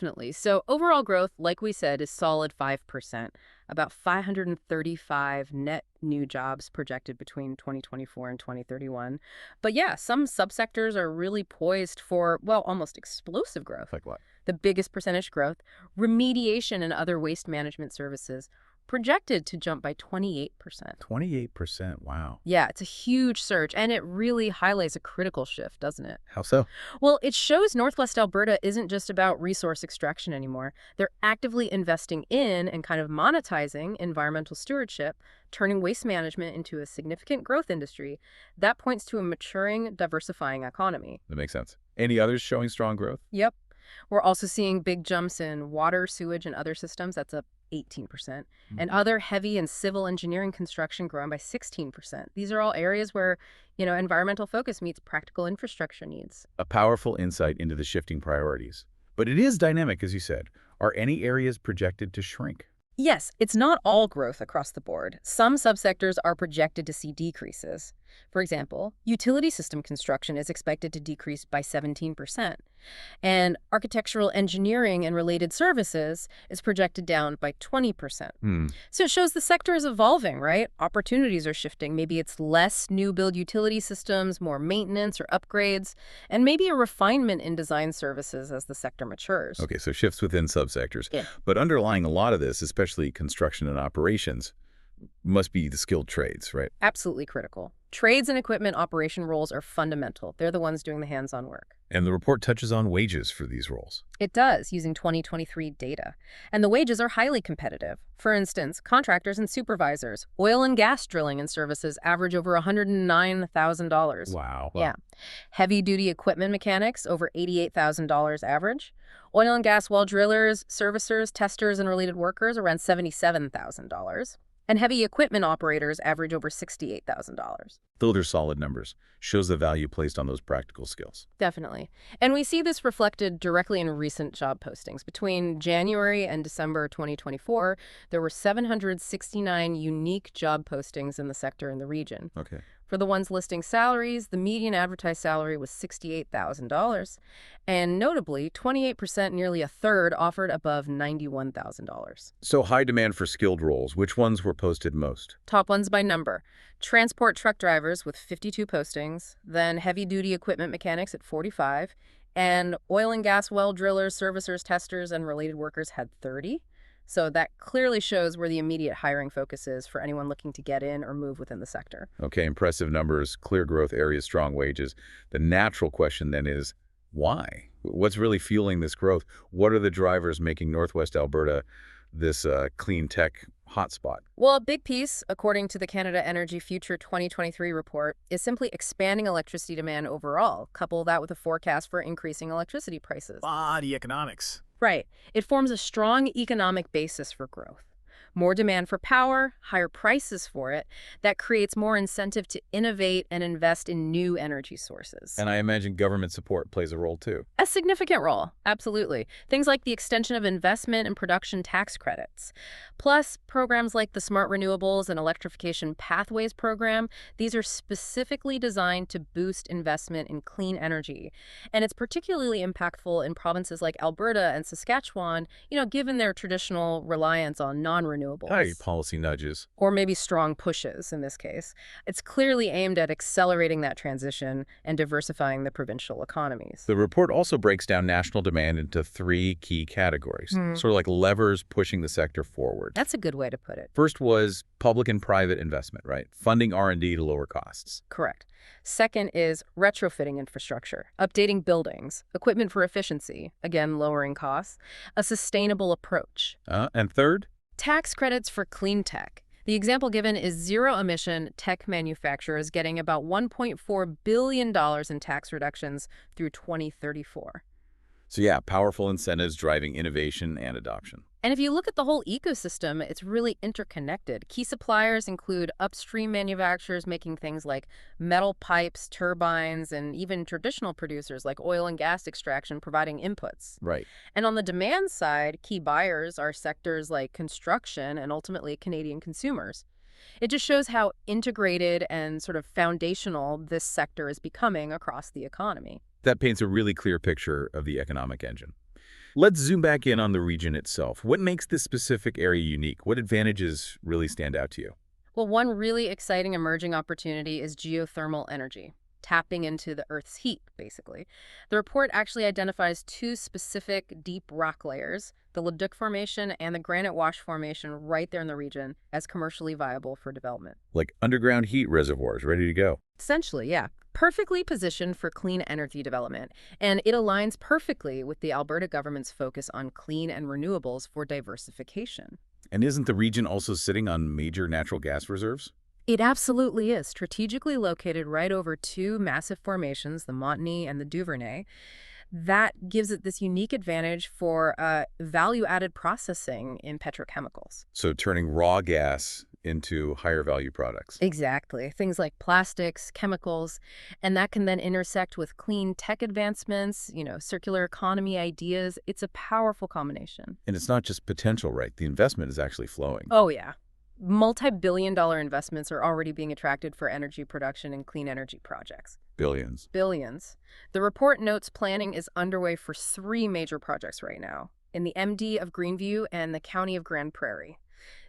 Definitely. So overall growth, like we said, is solid 5%, about 535 net new jobs projected between 2024 and 2031. But yeah, some subsectors are really poised for, well, almost explosive growth. Like what? The biggest percentage growth, remediation and other waste management services, projected to jump by 28%. 28%. Wow. Yeah, it's a huge surge, and it really highlights a critical shift, doesn't it? How so? Well, it shows Northwest Alberta isn't just about resource extraction anymore. They're actively investing in and kind of monetizing environmental stewardship, turning waste management into a significant growth industry. That points to a maturing, diversifying economy. That makes sense. Any others showing strong growth? Yep. We're also seeing big jumps in water, sewage, and other systems. That's up 18%. And other heavy and civil engineering construction growing by 16%. These are all areas where, environmental focus meets practical infrastructure needs. A powerful insight into the shifting priorities. But it is dynamic, as you said. Are any areas projected to shrink? Yes, it's not all growth across the board. Some subsectors are projected to see decreases. For example, utility system construction is expected to decrease by 17%, and architectural engineering and related services is projected down by 20%. So it shows the sector is evolving, right? Opportunities are shifting. Maybe it's less new build utility systems, more maintenance or upgrades, and maybe a refinement in design services as the sector matures. Okay, so shifts within subsectors. Yeah. But underlying a lot of this, especially construction and operations, must be the skilled trades, right? Absolutely critical. Trades and equipment operation roles are fundamental. They're the ones doing the hands-on work. And the report touches on wages for these roles. It does, using 2023 data. And the wages are highly competitive. For instance, contractors and supervisors, oil and gas drilling and services average over $109,000. Wow. Yeah. Heavy-duty equipment mechanics, over $88,000 average. Oil and gas well drillers, servicers, testers, and related workers, around $77,000. And heavy equipment operators average over $68,000. Those are solid numbers. Shows the value placed on those practical skills. Definitely. And we see this reflected directly in recent job postings. Between January and December 2024, there were 769 unique job postings in the sector in the region. Okay. For the ones listing salaries, the median advertised salary was $68,000. And notably, 28%, nearly a third, offered above $91,000. So high demand for skilled roles. Which ones were posted most? Top ones by number. Transport truck drivers with 52 postings, then heavy-duty equipment mechanics at 45, and oil and gas well drillers, servicers, testers, and related workers had 30. So that clearly shows where the immediate hiring focus is for anyone looking to get in or move within the sector. Okay, impressive numbers, clear growth areas, strong wages. The natural question then is, why? What's really fueling this growth? What are the drivers making Northwest Alberta this clean tech hotspot? Well, a big piece, according to the Canada Energy Future 2023 report, is simply expanding electricity demand overall. Couple that with a forecast for increasing electricity prices. Body economics. Right. It forms a strong economic basis for growth. More demand for power, higher prices for it, that creates more incentive to innovate and invest in new energy sources. And I imagine government support plays a role too. A significant role, absolutely. Things like the extension of investment and production tax credits. Plus, programs like the Smart Renewables and Electrification Pathways program, these are specifically designed to boost investment in clean energy. And it's particularly impactful in provinces like Alberta and Saskatchewan, given their traditional reliance on non-renewables. Policy nudges. Or maybe strong pushes in this case. It's clearly aimed at accelerating that transition and diversifying the provincial economies. The report also breaks down national demand into three key categories, sort of like levers pushing the sector forward. That's a good way to put it. First was public and private investment, right? Funding R&D to lower costs. Correct. Second is retrofitting infrastructure, updating buildings, equipment for efficiency, again, lowering costs, a sustainable approach. And third? Tax credits for clean tech. The example given is zero-emission tech manufacturers getting about $1.4 billion in tax reductions through 2034. So yeah, powerful incentives driving innovation and adoption. And if you look at the whole ecosystem, it's really interconnected. Key suppliers include upstream manufacturers making things like metal pipes, turbines, and even traditional producers like oil and gas extraction providing inputs. Right. And on the demand side, key buyers are sectors like construction and ultimately Canadian consumers. It just shows how integrated and sort of foundational this sector is becoming across the economy. That paints a really clear picture of the economic engine. Let's zoom back in on the region itself. What makes this specific area unique? What advantages really stand out to you? Well, one really exciting emerging opportunity is geothermal energy, tapping into the Earth's heat, basically. The report actually identifies two specific deep rock layers, the Leduc Formation and the Granite Wash Formation, right there in the region as commercially viable for development. Like underground heat reservoirs ready to go. Essentially, yeah. Perfectly positioned for clean energy development, and it aligns perfectly with the Alberta government's focus on clean and renewables for diversification. And isn't the region also sitting on major natural gas reserves? It absolutely is, strategically located right over two massive formations, the Montney and the Duvernay. That gives it this unique advantage for value-added processing in petrochemicals. So turning raw gas into higher value products. Exactly. Things like plastics, chemicals, and that can then intersect with clean tech advancements, circular economy ideas. It's a powerful combination. And it's not just potential, right? The investment is actually flowing. Oh, yeah. Multi-billion-dollar investments are already being attracted for energy production and clean energy projects. Billions. Billions. The report notes planning is underway for three major projects right now in the MD of Greenview and the County of Grande Prairie.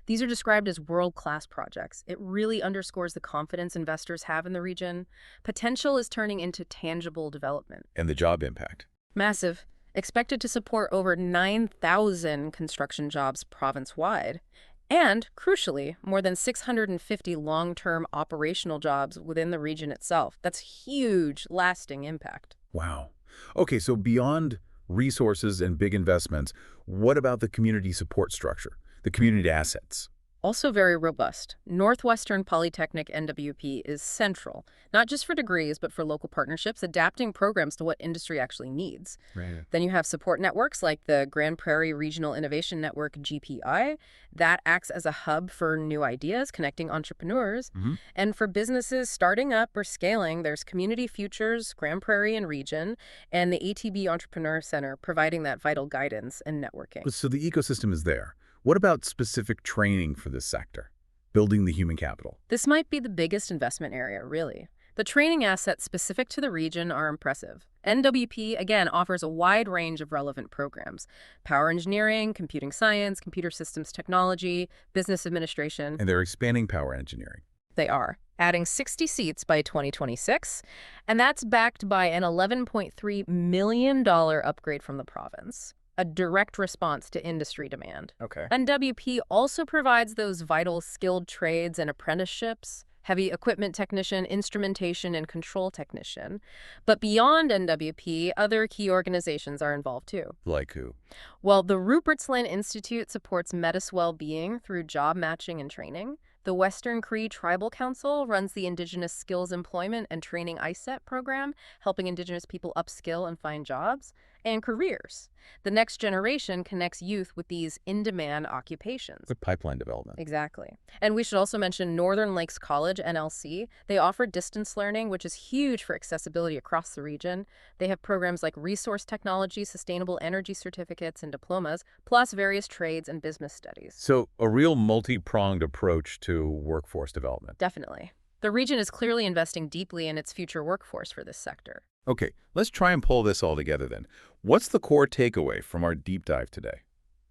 These are described as world-class projects. It really underscores the confidence investors have in the region. Potential is turning into tangible development. And the job impact. Massive. Expected to support over 9,000 construction jobs province-wide. And, crucially, more than 650 long-term operational jobs within the region itself. That's huge, lasting impact. Wow. Okay, so beyond resources and big investments, what about the community support structure, the community assets? Also very robust. Northwestern Polytechnic NWP is central, not just for degrees, but for local partnerships, adapting programs to what industry actually needs. Right. Then you have support networks like the Grande Prairie Regional Innovation Network, GPI, that acts as a hub for new ideas, connecting entrepreneurs. And for businesses starting up or scaling, there's Community Futures, Grande Prairie and Region, and the ATB Entrepreneur Center, providing that vital guidance and networking. So the ecosystem is there. What about specific training for this sector? Building the human capital. This might be the biggest investment area, really. The training assets specific to the region are impressive. NWP, again, offers a wide range of relevant programs: power engineering, computing science, computer systems technology, business administration. And they're expanding power engineering. They are, adding 60 seats by 2026, and that's backed by an $11.3 million upgrade from the province. A direct response to industry demand. Okay. NWP also provides those vital skilled trades and apprenticeships, heavy equipment technician, instrumentation, and control technician. But beyond NWP, other key organizations are involved too. Like who? Well, the Rupertsland Institute supports Metis well-being through job matching and training. The Western Cree Tribal Council runs the Indigenous Skills Employment and Training ISET program, helping Indigenous people upskill and find jobs and careers. The next generation connects youth with these in-demand occupations. With pipeline development. Exactly. And we should also mention Northern Lakes College, NLC. They offer distance learning, which is huge for accessibility across the region. They have programs like resource technology, sustainable energy certificates, and diplomas, plus various trades and business studies. So a real multi-pronged approach to workforce development. Definitely. The region is clearly investing deeply in its future workforce for this sector. Okay, let's try and pull this all together then. What's the core takeaway from our deep dive today?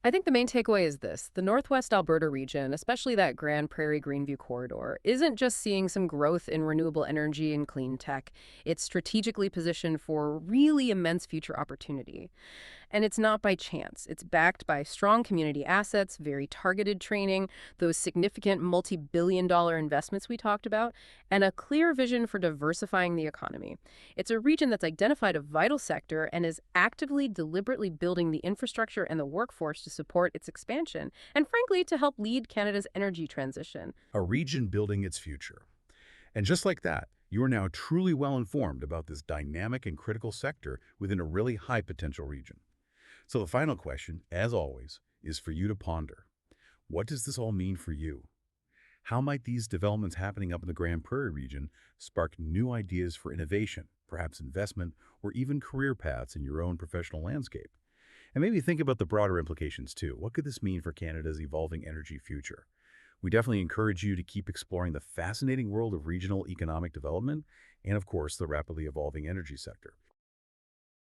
I think the main takeaway is this. The Northwest Alberta region, especially that Grande Prairie Greenview corridor, isn't just seeing some growth in renewable energy and clean tech. It's strategically positioned for really immense future opportunity. And it's not by chance. It's backed by strong community assets, very targeted training, those significant multi-billion-dollar investments we talked about, and a clear vision for diversifying the economy. It's a region that's identified a vital sector and is actively, deliberately building the infrastructure and the workforce to support its expansion, and frankly, to help lead Canada's energy transition. A region building its future. And just like that, you are now truly well informed about this dynamic and critical sector within a really high potential region. So the final question, as always, is for you to ponder. What does this all mean for you? How might these developments happening up in the Grande Prairie region spark new ideas for innovation, perhaps investment, or even career paths in your own professional landscape? And maybe think about the broader implications too. What could this mean for Canada's evolving energy future? We definitely encourage you to keep exploring the fascinating world of regional economic development and, of course, the rapidly evolving energy sector.